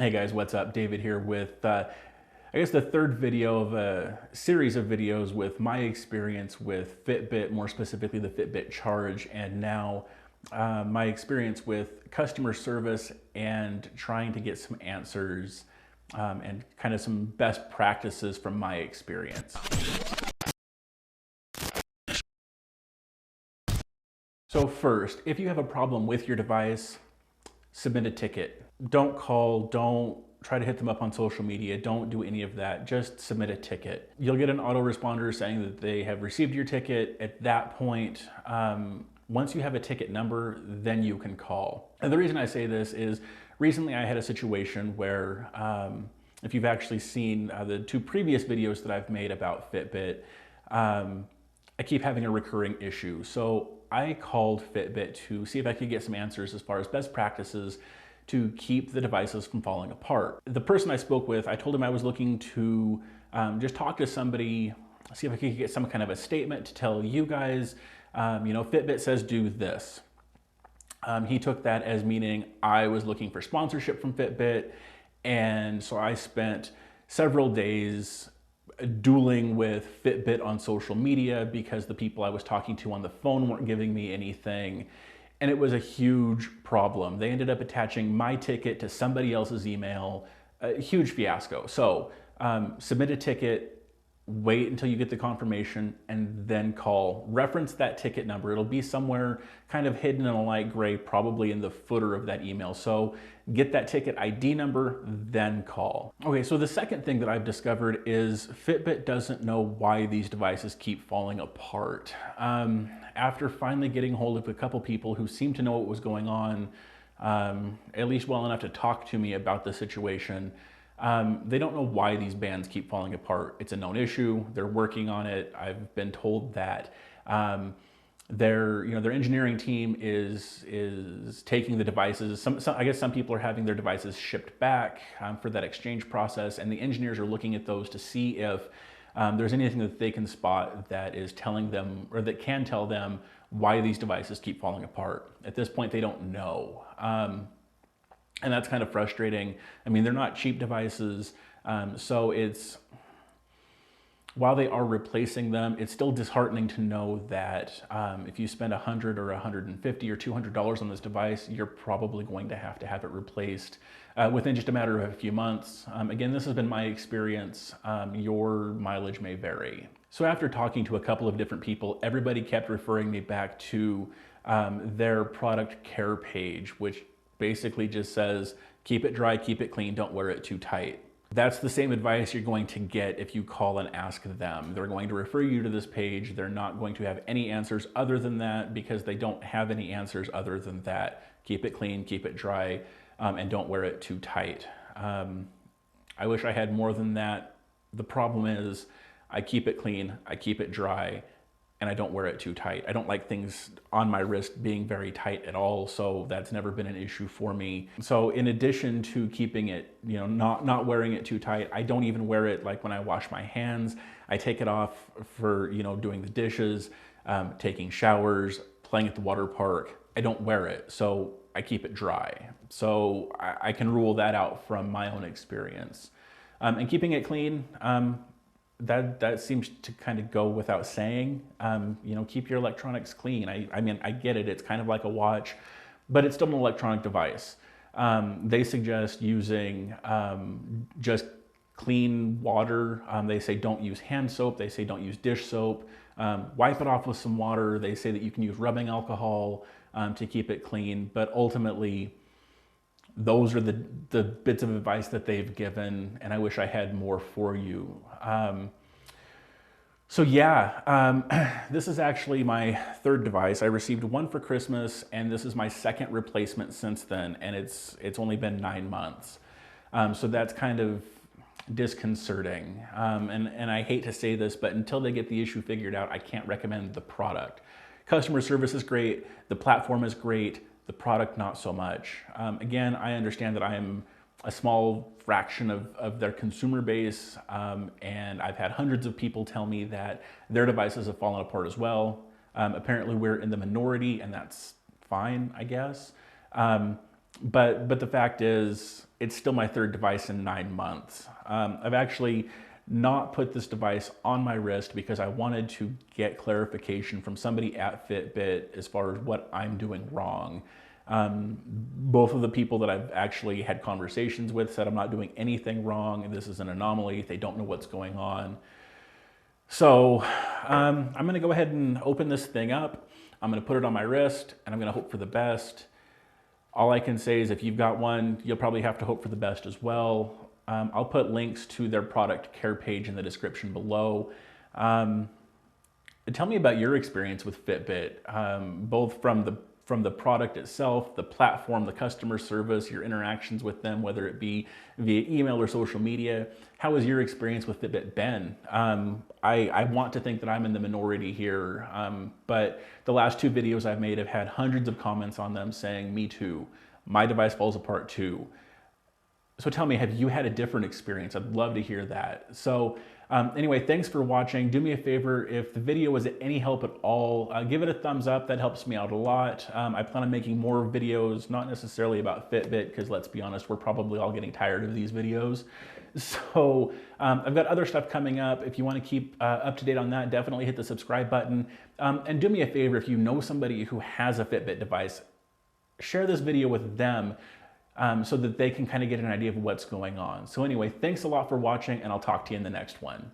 Hey guys, what's up? David here with, I guess the third video of a series of videos with my experience with Fitbit, more specifically the Fitbit Charge, and now my experience with customer service and trying to get some answers and kind of some best practices from my experience. So first, if you have a problem with your device, submit a ticket. Don't call, don't try to hit them up on social media, don't do any of that, just submit a ticket. You'll get an autoresponder saying that they have received your ticket. At that point, once you have a ticket number, then you can call. And the reason I say this is recently I had a situation where, if you've actually seen the two previous videos that I've made about Fitbit, I keep having a recurring issue. So I called Fitbit to see if I could get some answers as far as best practices to keep the devices from falling apart. The person I spoke with, I told him I was looking to just talk to somebody, see if I could get some kind of a statement to tell you guys, Fitbit says do this. He took that as meaning I was looking for sponsorship from Fitbit, and so I spent several days dueling with Fitbit on social media because the people I was talking to on the phone weren't giving me anything. And it was a huge problem. They ended up attaching my ticket to somebody else's email, a huge fiasco. So submit a ticket, wait until you get the confirmation, and then call. Reference that ticket number. It'll be somewhere kind of hidden in a light gray, probably in the footer of that email. So get that ticket ID number, then call. Okay, so the second thing that I've discovered is Fitbit doesn't know why these devices keep falling apart. After finally getting hold of a couple people who seemed to know what was going on, at least well enough to talk to me about the situation, they don't know why these bands keep falling apart. It's a known issue. They're working on it. I've been told that their engineering team is taking the devices. I guess some people are having their devices shipped back for that exchange process, and the engineers are looking at those to see if there's anything that they can spot that is telling them, or that can tell them, why these devices keep falling apart. At this point, they don't know. And that's kind of frustrating. I mean, they're not cheap devices, so while they are replacing them, it's still disheartening to know that if you spend $100 or $150 or $200 on this device, you're probably going to have it replaced within just a matter of a few months. Again, this has been my experience. Your mileage may vary. So after talking to a couple of different people, everybody kept referring me back to their product care page, which basically just says, keep it dry, keep it clean, don't wear it too tight. That's the same advice you're going to get if you call and ask them. They're going to refer you to this page. They're not going to have any answers other than that, because they don't have any answers other than that. Keep it clean, keep it dry, and don't wear it too tight. I wish I had more than that. The problem is I keep it clean, I keep it dry, and I don't wear it too tight. I don't like things on my wrist being very tight at all, so that's never been an issue for me. So in addition to keeping it, not wearing it too tight, I don't even wear it like when I wash my hands. I take it off for, doing the dishes, taking showers, playing at the water park. I don't wear it, so I keep it dry. So I can rule that out from my own experience. And keeping it clean, that seems to kind of go without saying. Keep your electronics clean. I mean, I get it. It's kind of like a watch, but it's still an electronic device. They suggest using just clean water. They say don't use hand soap. They say don't use dish soap. Wipe it off with some water. They say that you can use rubbing alcohol to keep it clean, but ultimately, those are the bits of advice that they've given, and I wish I had more for you. This is actually my third device. I received one for Christmas, and this is my second replacement since then, and it's only been 9 months. So that's kind of disconcerting. And I hate to say this, but until they get the issue figured out, I can't recommend the product. Customer service is great, the platform is great, the product not so much. Again, I understand that I am a small fraction of their consumer base, and I've had hundreds of people tell me that their devices have fallen apart as well. Apparently we're in the minority, and that's fine, I guess. But the fact is, it's still my third device in 9 months. I've actually not put this device on my wrist because I wanted to get clarification from somebody at Fitbit as far as what I'm doing wrong. Both of the people that I've actually had conversations with said I'm not doing anything wrong and this is an anomaly. They don't know what's going on. So I'm going to go ahead and open this thing up. I'm going to put it on my wrist and I'm going to hope for the best. All I can say is if you've got one, you'll probably have to hope for the best as well. I'll put links to their product care page in the description below. Tell me about your experience with Fitbit, both from the product itself, the platform, the customer service, your interactions with them, whether it be via email or social media. How has your experience with Fitbit been? I want to think that I'm in the minority here, but the last 2 videos I've made have had hundreds of comments on them saying, me too, my device falls apart too. So tell me, have you had a different experience? I'd love to hear that. So anyway, thanks for watching. Do me a favor, if the video was any help at all, give it a thumbs up. That helps me out a lot. I plan on making more videos, not necessarily about Fitbit, because let's be honest, we're probably all getting tired of these videos. So I've got other stuff coming up. If you want to keep up to date on that, definitely hit the subscribe button. And do me a favor, if you know somebody who has a Fitbit device, share this video with them so that they can kind of get an idea of what's going on. So anyway, thanks a lot for watching, and I'll talk to you in the next one.